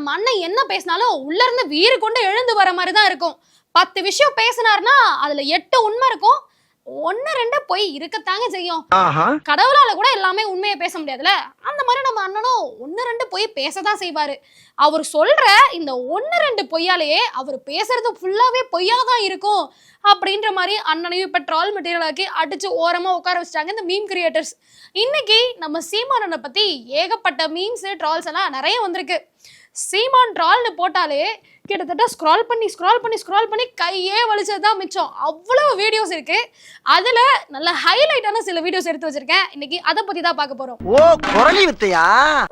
நம்ம அண்ணன் என்ன பேசினாலும் உள்ள இருந்து வீறு கொண்டு எழுந்து வர மாதிரி தான் இருக்கும். 10 விஷயம் பேசினார்னா அதுல 8 உண்மை இருக்கும், 1-2 பொய் இருக்கத்தாங்க செய்யும். கடவுளால கூட எல்லாமே உண்மையை பேச முடியாதுல, அந்த மாதிரி நம்ம அண்ணனும் 1-2 பொய் பேசதான் செய்வாரு. அவர் சொல்ற இந்த 1-2 பொய்யாலேயே அவர் பேசுறது ஃபுல்லாவே பொய்யா தான் இருக்கும் அப்படின்ற மாதிரி அண்ணனையும் இப்ப ட்ரால் மெட்டீரியல் ஆக்கி அடிச்சு ஓரமா உட்கார வச்சிட்டாங்க இந்த மீம் கிரியேட்டர்ஸ். இன்னைக்கு நம்ம சீமானனை பத்தி ஏகப்பட்ட மீம்ஸ் ட்ரால்ஸ் எல்லாம் நிறைய வந்திருக்கு. சீமான் ட்ரால்னு போட்டாலே கிட்டத்தட்ட ஸ்க்ரால் பண்ணி கையே வலிச்சதுதான் மிச்சம். அவ்வளவு வீடியோஸ் இருக்கு. அதுல நல்ல ஹைலைட்டான சில வீடியோஸ் எடுத்து வச்சிருக்கேன். இன்னைக்கு அதை பத்தி தான் பார்க்க போறோம். ஓ குரலி வித்தையா?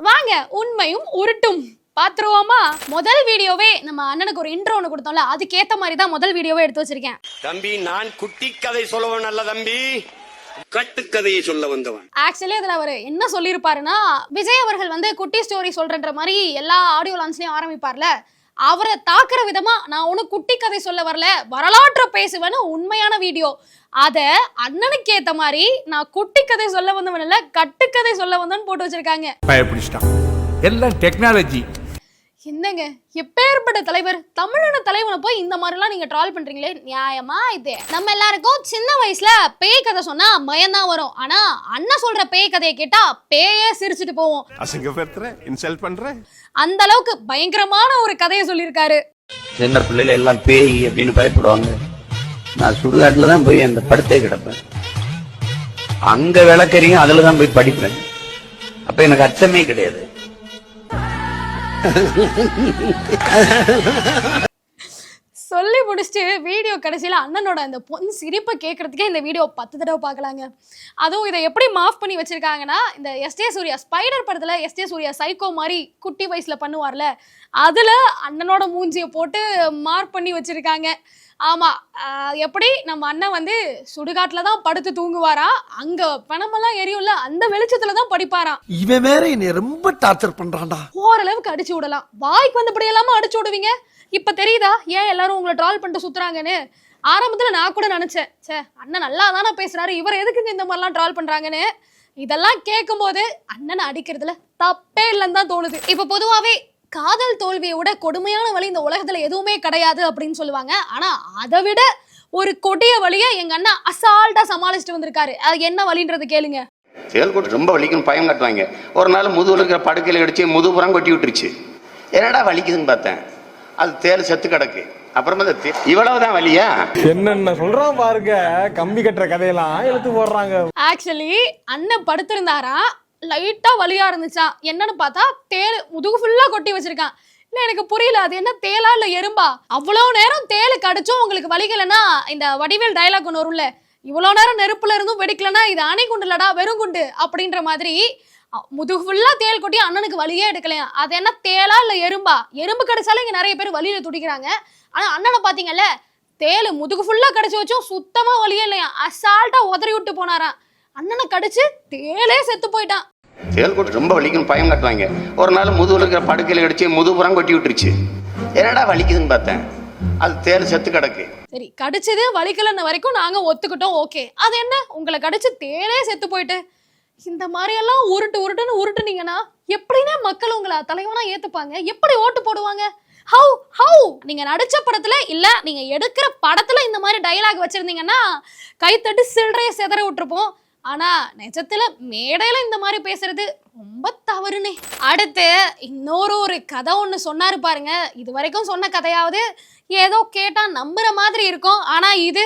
வாங்க உண்மையும் உருட்டும் பாத்துருவோமா? முதல் வீடியோவே நம்ம அண்ணனுக்கு ஒரு இன்ட்ரோ ஒன்று கொடுத்தோம்ல, அதுக்கேத்த மாதிரி தான் முதல் வீடியோவே எடுத்து வச்சிருக்கேன். தம்பி, நான் குட்டி கதை சொல்லவன் அல்ல தம்பி, கட்டுக்கதையை சொல்ல வந்தவன். ஆக்சுவலி அதுல அவர் என்ன சொல்லியிருப்பாருன்னா, விஜய் அவர்கள் வந்து குட்டி ஸ்டோரி சொல்றன்ற மாதிரி எல்லா ஆடியோ லான்ச்லயும் ஆரம்பிப்பார்ல, அவரை தாக்குற விதமா நான் ஒன்னும் குட்டி கதை சொல்ல வரல, வரலாற்றை பேசுவேன்னு உண்மையான வீடியோ. அத அண்ணனுக்கு ஏத்த மாதிரி நான் குட்டி கதை சொல்ல வந்தவன் இல்ல, கட்டுக்கதை சொல்ல வந்தவன் போட்டு வச்சிருக்காங்க. பயப்பிடிச்சிட்டான். எல்லாம் டெக்னாலஜி. என்னங்க எப்பேற்பட்ட தலைவர், தமிழன தலைவனை போய் இந்த மாதிரிலாம் நீங்க ட்ரால் பண்றீங்களே, நியாயமா இது? நம்ம எல்லாருக்கும் சின்ன வயசுல பேய் கதை சொன்னா பயம்தான் வரும். ஆனா அண்ணன் சொல்ற பேய் கதையை கேட்டா பேயே சிரிச்சுட்டு போவோம். அசிங்கப்படுத்துற, இன்சல்ட் பண்ற, அந்த அளவுக்கு பயங்கரமான ஒரு கதையை சொல்லியிருக்காரு. சின்ன பிள்ளைல எல்லாம் பேய் அப்படின்னு பயப்படுவாங்க. நான் சுடுகாட்டுல தான் போய் அந்த படுத்தே கிடப்பேன். அங்க விளக்கறீங்க, அதுலதான் போய் படிப்பேன். அப்ப எனக்கு அச்சமே கிடையாது. சொல்லி முடிச்சுட்டு வீடியோ கடைசியில அண்ணனோட அந்த பொன் சிரிப்பை கேட்கறதுக்கே இந்த வீடியோ 10 தடவை பார்க்கலாங்க. அதுவும் இதை எப்படி மாஃப் பண்ணி வச்சிருக்காங்கன்னா, இந்த எஸ்டே சூர்யா ஸ்பைடர் படத்துல எஸ்டே சூர்யா சைக்கோ மாதிரி குட்டி வயசுல பண்ணுவார்ல, அதுல அண்ணனோட மூஞ்சியை போட்டு மார்க் பண்ணி வச்சிருக்காங்க. ஆமா, எப்படி நம்ம அண்ணன் வந்து சுடுகாட்டுல தான் படுத்து தூங்குவாரா, அங்க பணமெல்லாம் எரியும்ல அந்த வெளிச்சத்துல தான் படிப்பாராம். இவன் வேற என்னை ரொம்ப டார்ச்சர் பண்றான்டா. ஓரளவுக்கு அடிச்சு விடலாம், வாய்க்கு வந்தபடி எல்லாமே அடிச்சு விடுவீங்க. இப்ப தெரியுதா ஏன் எல்லாரும் உங்களை ட்ரால் பண்ணிட்டு சுத்துறாங்கன்னு? ஆரம்பத்துல நான் கூட நினைச்சேன், சே அண்ணன் நல்லா தானே பேசுறாரு, இவர் எதுக்குங்க இந்த மாதிரிலாம் ட்ரால் பண்றாங்கன்னு. இதெல்லாம் கேட்கும் போது அண்ணனை அடிக்கிறதுல தப்பே இல்லைன்னு தான் தோணுது. இப்ப பொதுவாவே காதல் தோல்வியை விட கொடுமையான வழி இந்த உலகத்துல எதுவுமே கிடையாது அப்படின்னு சொல்லுவாங்க. ஆனா அதை விட ஒரு கொடிய வழியை எங்க அண்ணா அசால்ட்டா சமாளிச்சுட்டு வந்திருக்காரு. அது என்ன வழின்றது கேளுங்க. செயல்கூட்டு ரொம்ப வலிக்குன்னு பயம் காட்டுவாங்க. ஒரு நாள் முதுகுல இருக்கிற படுக்கையில அடிச்சு முதுகுப்புறம் கொட்டி விட்டுருச்சு. என்னடா வலிக்குதுன்னு பார்த்தேன், அது தேல் செத்து கிடக்கு. அப்புறமா இவ்வளவுதான் வலியா? என்னென்ன சொல்றான் பாருங்க, கம்பி கட்டுற கதையெல்லாம் எழுத்து போடுறாங்க. ஆக்சுவலி அண்ணன் படுத்திருந்தாரா, லைட்டா வலியா இருந்துச்சா, என்னன்னு பார்த்தா தேல் முதுகு ஃபுல்லா கொட்டி வச்சிருக்கான். இல்ல எனக்கு புரியல, அது என்ன தேலா இல்ல எறும்பா? அவ்வளவு நேரம் தேலு கடிச்சும் உங்களுக்கு வலிக்கலன்னா, இந்த வடிவேல் டயலாக் ஒன்று வரும்ல, இவ்வளவு நேரம் நெருப்புல இருந்தும் வெடிக்கலன்னா இது அணை குண்டு இல்லடா வெறும் குண்டு அப்படின்ற மாதிரி முதுகு ஃபுல்லா தேல் கொட்டி அண்ணனுக்கு வலியே எடுக்கலையா. அது என்ன தேலா இல்ல எறும்பா? எறும்பு கடிச்சாலும் இங்க நிறைய பேர் வலியில துடிக்கிறாங்க. ஆனா அண்ணனை பாத்தீங்கல்ல, தேலு முதுகு ஃபுல்லா கடிச்சு வச்சும் சுத்தமா வலியே இல்லையா, அசால்ட்டா உதறி விட்டு போனாராம். அண்ணனை கடிச்சு தேலே செத்து போயிட்டான். செயல்கூட்டு ரொம்ப வலிக்குன்னு பயம் காட்டுவாங்க. ஒரு நாள் முதுகுல இருக்கிற படுக்கையில அடிச்சு முதுகுப்புறம் கொட்டி விட்டுருச்சு. என்னடா வலிக்குதுன்னு பார்த்தேன், அது தேல் செத்து கிடக்கு. சரி, கடிச்சது வலிக்கலன்னு வரைக்கும் நாங்க ஒத்துக்கிட்டோம், ஓகே. அது என்ன உங்களை கடிச்சு தேலே செத்து போயிட்டு இந்த மாதிரி எல்லாம் உருட்டுன்னு உருட்டுனீங்கன்னா எப்படின்னா மக்கள் உங்களை தலைவனா ஏத்துப்பாங்க? எப்படி ஓட்டு போடுவாங்க? ஹவு நீங்க நடிச்ச படத்துல இல்ல நீங்க எடுக்கிற படத்துல இந்த மாதிரி டயலாக் வச்சிருந்தீங்கன்னா கைத்தட்டு சில்லறைய செதற விட்டுருப்போம். ஆனா நிஜத்துல மேடையில இந்த மாதிரி பேசுறது ரொம்ப தவறுனே. அடுத்து இன்னொரு கதை ஒண்ணு சொன்னாரு பாருங்க. இது வரைக்கும் சொன்ன கதையாவது ஏதோ கேட்டா நம்புற மாதிரி இருக்கும், ஆனா இது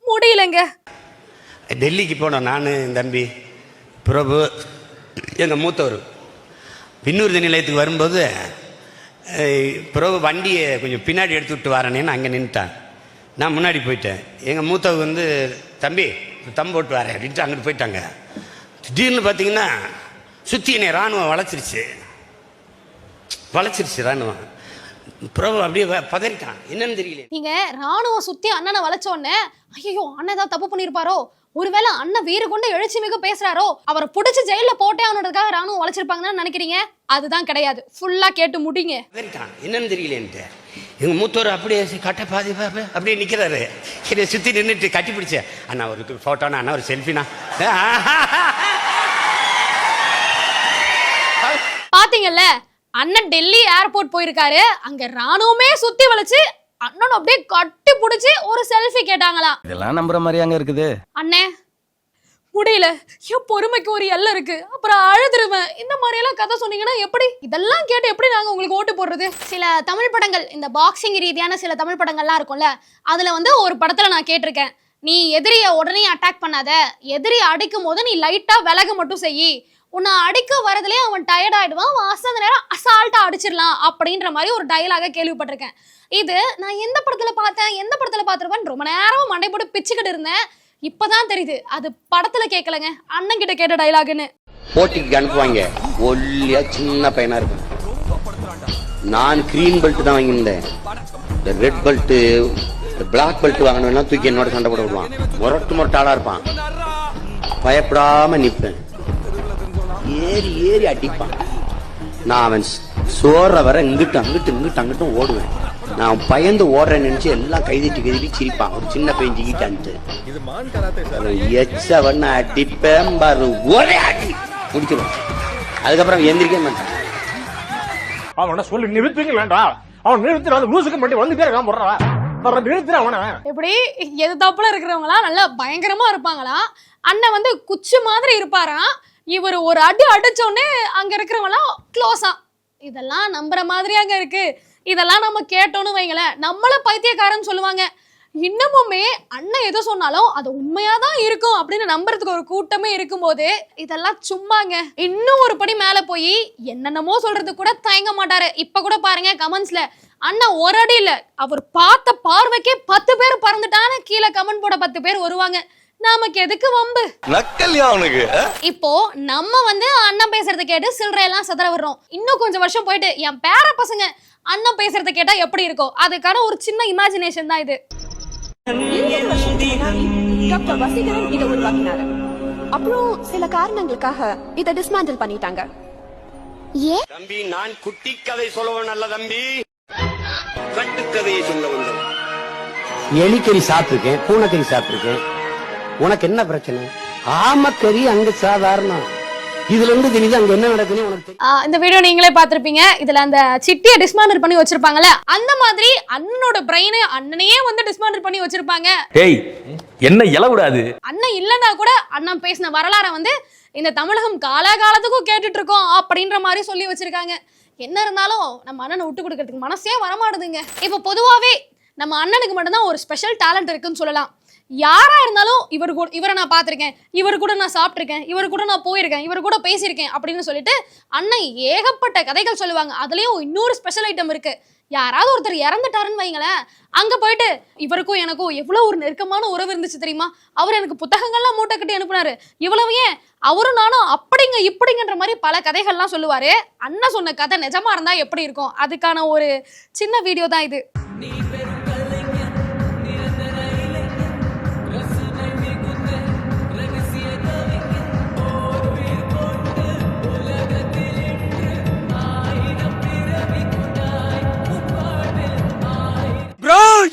முடியலங்க. டெல்லிக்கு போனோம் நான், தம்பி பிரபு, எங்கள் மூத்தவர். பின்னூர்தி நிலையத்துக்கு வரும்போது பிரபு வண்டியை கொஞ்சம் பின்னாடி எடுத்து விட்டு வரேன்னு அங்கே நின்றுட்டான். நான் முன்னாடி போயிட்டேன். எங்கள் மூத்தவர் வந்து தம்பி தம் போட்டு வரேன் அப்படின்ட்டு அங்கிட்டு போயிட்டாங்க. திடீர்னு பார்த்தீங்கன்னா சுற்றி என்னை இராணுவம் வளைச்சிருச்சு இராணுவம். பிரபு அப்படியே பதறிட்டான், என்னன்னு தெரியல. நீங்க ராணுவம் சுத்தி அண்ணனை வளைச்ச உடனே ஐயோ அண்ணன் ஏதாவது தப்பு பண்ணிருப்பாரோ, ஒருவேளை அண்ணன் வீறு கொண்டு எழுச்சி மிக பேசுறாரோ, அவரை பிடிச்சி ஜெயில போட்டே அவனதுக்காக ராணுவம் வளைச்சிருப்பாங்கன்னு நினைக்கிறீங்க? அதுதான் கிடையாது. ஃபுல்லா கேட்டு முடிங்க. என்னன்னு தெரியலேன்ட்டு எங்க மூத்தவர் அப்படியே கட்ட பாதி அப்படியே நிக்கிறாரு. சுத்தி நின்றுட்டு கட்டி பிடிச்ச அண்ணா ஒரு போட்டோனா, அண்ணா ஒரு செல்ஃபினா. பாத்தீங்கல்ல, அண்ணன் டெல்லி ஏர்போர்ட் போயிருக்காரு. அங்க ராணுவமே சுத்தி வளைச்சு அண்ணன் அப்படியே கட்டி புடிச்சு ஒரு செல்ஃபி கேட்டாங்களாம். இதெல்லாம் நம்புற மாதிரியாங்க இருக்குது? அண்ணே முடியல, என் பொறுமைக்கு ஒரு எல்லை இருக்கு, அப்புறம் அழுதுருவேன், இந்த மாதிரி எல்லாம் கதை சொன்னீங்கன்னா எப்படி? இதெல்லாம் கேட்டு எப்படி நாங்க உங்களுக்கு ஓட்டு போடுறது? சில தமிழ் படங்கள், இந்த பாக்ஸிங் ரீதியான சில தமிழ் படங்கள்லாம் இருக்கும்ல, அதுல வந்து ஒரு படத்துல நான் கேட்டிருக்கேன், நீ எதிரிய உடனே அட்டாக் பண்ணாத, எதிரி அடிக்கும் போது நீ லைட்டா விலக மட்டும் செய்யி, உன்னை அடிக்க வரதுலயே அவன் டயர்ட் ஆயிடுவான், அவன் அசந்த நேரம் அசால்ட்டா அடிச்சிடலாம் அப்படின்ற மாதிரி ஒரு டயலாக கேள்விப்பட்டிருக்கேன். இது நான் எந்த படத்துல பார்த்திருப்பேன் ரொம்ப நேரம் மண்டை போட்டு பிச்சுக்கிட்டு இருந்தேன். இப்பதான் தெரியுது அது படத்துல கேட்கலங்க, அண்ணன் கிட்ட கேட்ட டயலாக்னு. போட்டிக்கு அனுப்புவாங்க, ஒல்லியா சின்ன பையனா இருக்கும். நான் கிரீன் பெல்ட் தான் வாங்கியிருந்தேன். இந்த ரெட் பெல்ட், பிளாக் பெல்ட் வாங்கினவெல்லாம் தூக்கி என்னோட சண்டை போட விடுவான். முரட்டு ஆளா இருப்பான். பயப்படாம நிற்பேன். ஏறி அடிப்பான். நான் அவன் சோற வர இங்கிட்டு ஓடுவேன். நான் பயந்து ஓடுறேன்னு நினைச்சு எல்லாம் கைதிட்டு சிரிப்பான். ஒரு சின்ன பையன் ஜிக்கிட்டான்ட்டு எச்சவன் அடிப்பேன் பாரு, ஒரே அடி முடிச்சிடும். அதுக்கப்புறம் எந்திரிக்க மாட்டான். அவனை சொல்லி நிறுத்துங்க வேண்டாம், அவன் நிறுத்தின லூசுக்கு மட்டும் வந்துட்டே இருக்கான் போடுறான். எப்படி எதிர்த்தாப்புல இருக்கிறவங்களா நல்லா பயங்கரமா இருப்பாங்களா, அண்ணன் வந்து குச்சி மாதிரி இருப்பாராம், இவர் ஒரு அடி அடிச்சோடனே அங்க இருக்கிறவங்களாம் க்ளோஸா. இதெல்லாம் நம்புற மாதிரியாங்க இருக்கு. இதெல்லாம் நம்ம கேட்டோன்னு வைங்களேன், நம்மள பைத்தியக்காரன்னு சொல்லுவாங்க. இன்னமுமே அண்ணன் எது சொன்னாலும் அது உண்மையாதான் இருக்கும் அப்படின்னு நம்புறதுக்கு ஒரு கூட்டமே இருக்கும்போது இதெல்லாம் சும்மாங்க. இன்னும் ஒரு படி மேல போய் என்னென்னமோ சொல்றது கூட தயங்க மாட்டாரு. இப்ப கூட பாருங்க கமெண்ட்ஸ்ல, அண்ணன் ஒரு அடி இல்ல, அவர் பார்த்த பார்வைக்கே 10 பேர் பறந்துட்டான்னு கீழே கமெண்ட் போட 10 பேர் வருவாங்க. நமக்கு எதுக்கு வம்பு? இப்போ நம்ம வந்து அண்ணன் பேசுறத கேட்டு சில்லறையெல்லாம் சதற விடுறோம். இன்னும் கொஞ்சம் வருஷம் போயிட்டு என் பேர பசங்க அண்ணன் பேசுறத கேட்டா எப்படி இருக்கும்? அதுக்கான ஒரு சின்ன இமேஜினேஷன் தான் இது. டாக்டர் வசீகரன் இதை உருவாக்கினாரு. அப்புறம் சில காரணங்களுக்காக இதை டிஸ்மேண்டில் பண்ணிட்டாங்க. ஏன் தம்பி, நான் குட்டி கதை சொல்லவன் அல்ல தம்பி, கட்டுக்கதையை சொல்ல வந்தோம். எலிக்கறி சாப்பிட்டுருக்கேன், பூனைக்கறி சாப்பிட்டுருக்கேன். உனக்கு என்ன பிரச்சனை? ஆமக்கறி அங்க சாதாரணம். இதுல இருந்து தெரியுது அங்க என்ன நடக்குன்னு உனக்கு. இந்த வீடியோ நீங்களே பார்த்திருப்பீங்க. இதுல அந்த சிட்டியை டிஸ்மாண்டல் பண்ணி வச்சிருப்பாங்கல்ல, அந்த மாதிரி அண்ணனோட பிரெயினை அண்ணனையே வந்து டிஸ்மாண்டல் பண்ணி வச்சிருப்பாங்க. டேய் என்ன இலவுடாது? அண்ணன் இல்லைன்னா கூட அண்ணன் பேசின வரலாறை வந்து இந்த தமிழகம் காலகாலத்துக்கும் கேட்டுட்டு இருக்கோம் அப்படின்ற மாதிரி சொல்லி வச்சிருக்காங்க. என்ன இருந்தாலும் நம்ம அண்ணனை விட்டு கொடுக்கறதுக்கு மனசே வரமாடுதுங்க. இப்போ பொதுவாகவே நம்ம அண்ணனுக்கு மட்டும்தான் ஒரு ஸ்பெஷல் டேலண்ட் இருக்குன்னு சொல்லலாம். யாரா இருந்தாலும் இவரை நான் பார்த்திருக்கேன், இவர் கூட நான் சாப்பிட்டிருக்கேன், இவர் கூட நான் போயிருக்கேன், இவர் கூட பேசியிருக்கேன் அப்படின்னு சொல்லிட்டு அண்ணன் ஏகப்பட்ட கதைகள் சொல்லுவாங்க. அதுலயும் இன்னொரு ஸ்பெஷல் ஐட்டம் இருக்கு. யாராவது ஒருத்தர் இறந்துட்டாருன்னு வைங்களேன், அங்க போயிட்டு இவருக்கும் எனக்கும் எவ்வளவு ஒரு நெருக்கமான உறவு இருந்துச்சு தெரியுமா, அவர் எனக்கு புத்தகங்கள்லாம் மூட்டை கட்டி அனுப்புனாரு, இவ்வளவு ஏன் அவரும் நானும் அப்படிங்க இப்படிங்கன்ற மாதிரி பல கதைகள்லாம் சொல்லுவாரு. அண்ணன் சொன்ன கதை நிஜமா இருந்தா எப்படி இருக்கும், அதுக்கான ஒரு சின்ன வீடியோ தான் இது.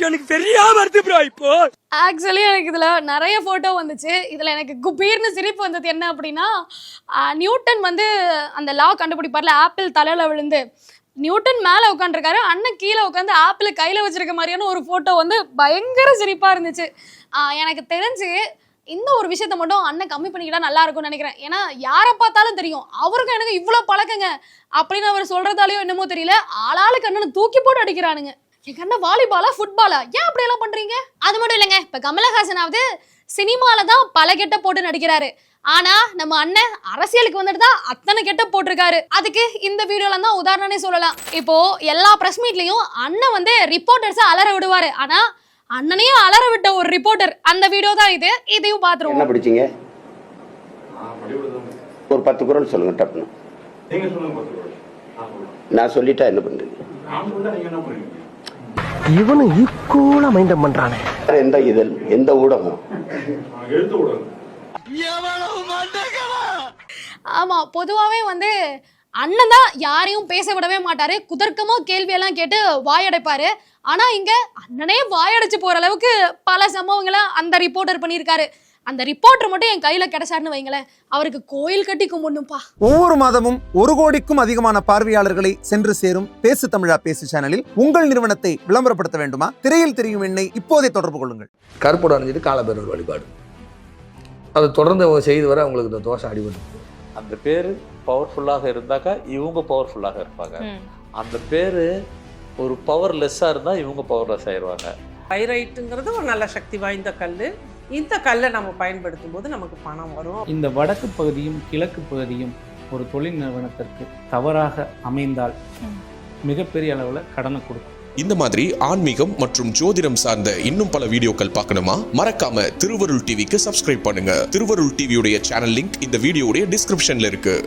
எனக்கு தெரியாம வருது ப்ரோ. இப்போ ஆக்சுவலி எனக்கு இதுல நிறைய போட்டோ வந்துச்சு. இதுல எனக்கு குபீர்னு சிரிப்பு வந்தது என்ன அப்படின்னா, நியூட்டன் வந்து அந்த லா கண்டுபிடிப்பார்ல, ஆப்பிள் தலையில விழுந்து நியூட்டன் மேல உட்காந்துருக்காரு, அண்ணன் கீழே உட்காந்து ஆப்பிள் கையில வச்சிருக்க மாதிரியான ஒரு போட்டோ வந்து பயங்கர சிரிப்பா இருந்துச்சு. எனக்கு தெரிஞ்சு இந்த ஒரு விஷயத்த மட்டும் அண்ணன் கம்மி பண்ணிக்கிட்டா நல்லா இருக்கும்னு நினைக்கிறேன். ஏன்னா யாரை பார்த்தாலும் தெரியும் அவருக்கும் எனக்கு இவ்வளவு பழக்கங்க அப்படின்னு அவர் சொல்றதாலேயோ என்னமோ தெரியல, ஆளாளுக்கு அண்ணனை தூக்கி போட்டு அடிக்கிறானுங்க. எங்க அண்ணன் வாலிபாலா ஃபுட்பாலா, ஏன் அப்படி எல்லாம் பண்றீங்க? அது மட்டும் இல்லைங்க, இப்ப கமலஹாசனாவது சினிமால தான் பல கெட்ட போட்டு நடிக்கிறாரு, ஆனா நம்ம அண்ணன் அரசியலுக்கு வந்துட்டு தான் அத்தனை கெட்ட போட்டிருக்காரு. அதுக்கு இந்த வீடியோல தான் உதாரணமே சொல்லலாம். இப்போ எல்லா பிரஸ் மீட்லயும் அண்ணன் வந்து ரிப்போர்ட்டர்ஸை அலற விடுவாரு, ஆனா அண்ணனையும் அலற விட்ட ஒரு ரிப்போர்ட்டர், அந்த வீடியோ தான் இது. இதையும் பாத்துருவோம். என்ன படிச்சீங்க? ஒரு 10 குறள் சொல்லுங்க டப்புன்னு. நான் சொல்லிட்டா என்ன பண்றீங்க? இவனு ஈக்குவலா மைண்டம் பண்றானே. எந்த இதழ், எந்த ஊடகம்? ஆமா, பொதுவாவே வந்து அண்ணன் தான் யாரையும் பேச விடவே மாட்டாரு, குதர்க்கமா கேள்வியெல்லாம் கேட்டு வாயடைப்பாரு. ஆனா இங்க அண்ணனே வாயடைச்சு போற அளவுக்கு பல சம்பவங்களை அந்த ரிப்போர்ட்டர் பண்ணியிருக்காரு. அந்த ரிப்போர்ட்டர் மட்டும் என் கையில கிடைச்சாருன்னு வைங்களேன், அவருக்கு கோயில் கட்டி கும்பிடணும்பா. ஒவ்வொரு மாதமும் 1 கோடிக்கும் அதிகமான பார்வையாளர்களை சென்று சேரும் பேசு தமிழா பேசு சேனலில் உங்கள் நிறுவனத்தை விளம்பரப்படுத்த வேண்டுமா? திரையில் தெரியும் எண்ணை இப்போதே தொடர்பு கொள்ளுங்கள். கருப்போட அணிஞ்சிட்டு காலபைரவர் வழிபாடு, அதை தொடர்ந்து அவங்க செய்து வர அவங்களுக்கு இந்த தோஷம் அடிபடும். அந்த பேரு பவர்ஃபுல்லாக இருந்தாக்கா இவங்க பவர்ஃபுல்லாக இருப்பாங்க. அந்த பேரு ஒரு பவர்லெஸ்ஸா இருந்தா இவங்க பவர்லெஸ் ஆயிடுவாங்க. பைரைட்டுங்கிறது ஒரு நல்ல சக்தி வாய்ந்த கல். இந்த கல்லை நம்ம பயன்படுத்தும் போது நமக்கு பணம் வரும். இந்த வடக்கு பகுதியும் கிழக்கு பகுதியும் ஒரு தொழில் நிறுவனத்திற்கு தவறாக அமைந்தால் மிகப்பெரிய அளவில் கடனை கொடுக்கும். இந்த மாதிரி ஆன்மீகம் மற்றும் ஜோதிடம் சார்ந்த இன்னும் பல வீடியோக்கள் பார்க்கணுமா? மறக்காம திருவருள் டிவிக்கு சப்ஸ்கிரைப் பண்ணுங்க. திருவருள் டிவியுடைய சேனல் லிங்க் இந்த வீடியோடைய டிஸ்கிரிப்ஷன்ல இருக்கு.